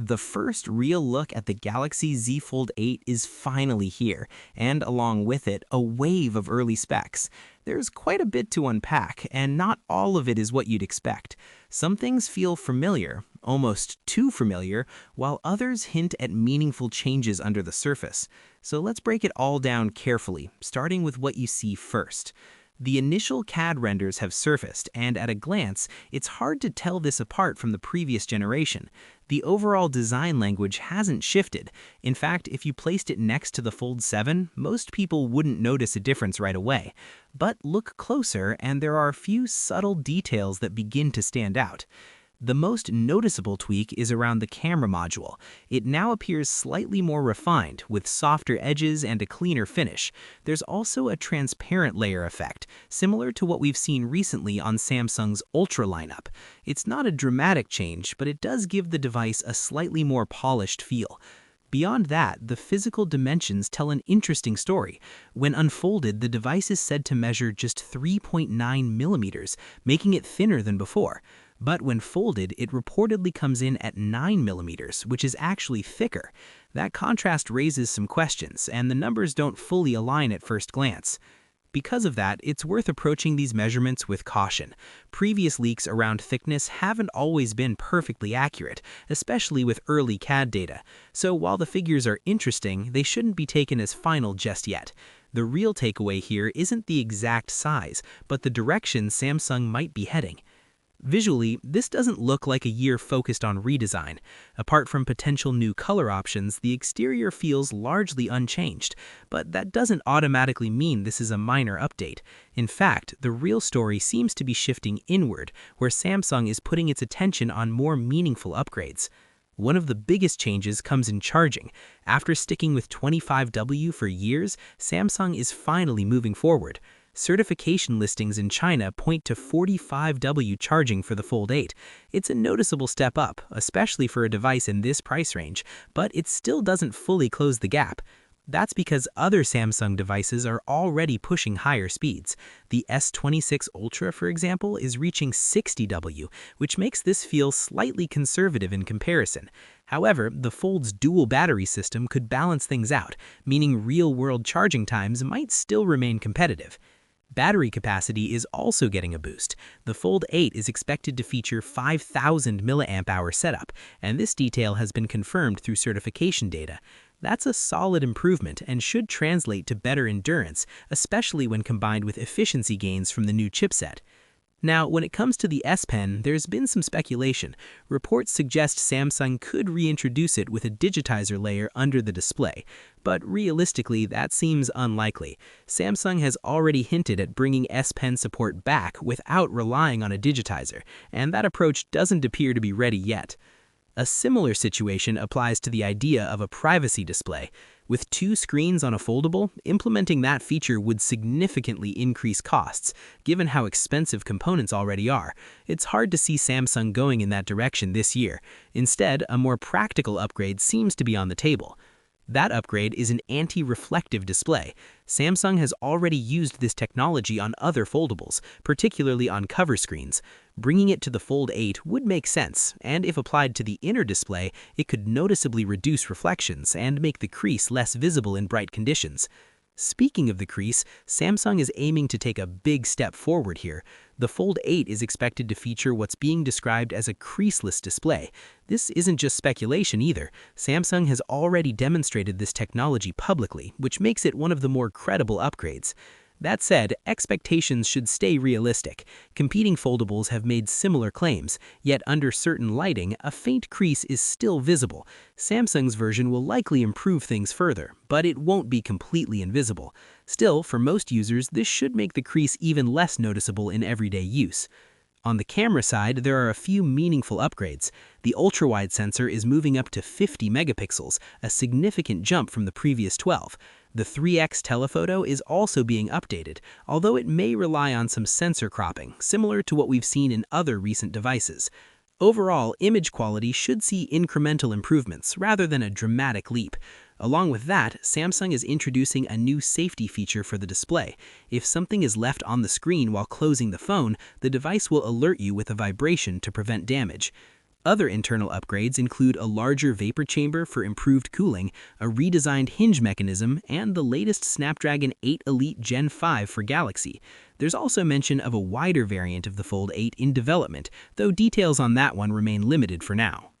The first real look at the Galaxy Z Fold 8 is finally here, and along with it, a wave of early specs. There's quite a bit to unpack, and not all of it is what you'd expect. Some things feel familiar, almost too familiar, while others hint at meaningful changes under the surface. So let's break it all down carefully, starting with what you see first. The initial CAD renders have surfaced, and at a glance, it's hard to tell this apart from the previous generation. The overall design language hasn't shifted. In fact, if you placed it next to the Fold 7, most people wouldn't notice a difference right away. But look closer, and there are a few subtle details that begin to stand out. The most noticeable tweak is around the camera module. It now appears slightly more refined, with softer edges and a cleaner finish. There's also a transparent layer effect, similar to what we've seen recently on Samsung's Ultra lineup. It's not a dramatic change, but it does give the device a slightly more polished feel. Beyond that, the physical dimensions tell an interesting story. When unfolded, the device is said to measure just 3.9 millimeters, making it thinner than before. But when folded, it reportedly comes in at 9 millimeters, which is actually thicker. That contrast raises some questions, and the numbers don't fully align at first glance. Because of that, it's worth approaching these measurements with caution. Previous leaks around thickness haven't always been perfectly accurate, especially with early CAD data. So while the figures are interesting, they shouldn't be taken as final just yet. The real takeaway here isn't the exact size, but the direction Samsung might be heading. Visually, this doesn't look like a year focused on redesign. Apart from potential new color options, the exterior feels largely unchanged, but that doesn't automatically mean this is a minor update. In fact, the real story seems to be shifting inward, where Samsung is putting its attention on more meaningful upgrades. One of the biggest changes comes in charging. After sticking with 25W for years, Samsung is finally moving forward. Certification listings in China point to 45W charging for the Fold 8. It's a noticeable step up, especially for a device in this price range, but it still doesn't fully close the gap. That's because other Samsung devices are already pushing higher speeds. The S26 Ultra, for example, is reaching 60W, which makes this feel slightly conservative in comparison. However, the Fold's dual battery system could balance things out, meaning real-world charging times might still remain competitive. Battery capacity is also getting a boost. The Fold 8 is expected to feature 5,000 mAh setup, and this detail has been confirmed through certification data. That's a solid improvement and should translate to better endurance, especially when combined with efficiency gains from the new chipset. Now, when it comes to the S Pen, there's been some speculation. Reports suggest Samsung could reintroduce it with a digitizer layer under the display, but realistically, that seems unlikely. Samsung has already hinted at bringing S Pen support back without relying on a digitizer, and that approach doesn't appear to be ready yet. A similar situation applies to the idea of a privacy display. With two screens on a foldable, implementing that feature would significantly increase costs, given how expensive components already are. It's hard to see Samsung going in that direction this year. Instead, a more practical upgrade seems to be on the table. That upgrade is an anti-reflective display. Samsung has already used this technology on other foldables, particularly on cover screens. Bringing it to the Fold 8 would make sense, and if applied to the inner display, it could noticeably reduce reflections and make the crease less visible in bright conditions. Speaking of the crease, Samsung is aiming to take a big step forward here. The Fold 8 is expected to feature what's being described as a creaseless display. This isn't just speculation either. Samsung has already demonstrated this technology publicly, which makes it one of the more credible upgrades. That said, expectations should stay realistic. Competing foldables have made similar claims, yet under certain lighting, a faint crease is still visible. Samsung's version will likely improve things further, but it won't be completely invisible. Still, for most users, this should make the crease even less noticeable in everyday use. On the camera side, there are a few meaningful upgrades. The ultra-wide sensor is moving up to 50 megapixels, a significant jump from the previous 12. The 3x telephoto is also being updated, although it may rely on some sensor cropping, similar to what we've seen in other recent devices. Overall, image quality should see incremental improvements rather than a dramatic leap. Along with that, Samsung is introducing a new safety feature for the display. If something is left on the screen while closing the phone, the device will alert you with a vibration to prevent damage. Other internal upgrades include a larger vapor chamber for improved cooling, a redesigned hinge mechanism, and the latest Snapdragon 8 Elite Gen 5 for Galaxy. There's also mention of a wider variant of the Fold 8 in development, though details on that one remain limited for now.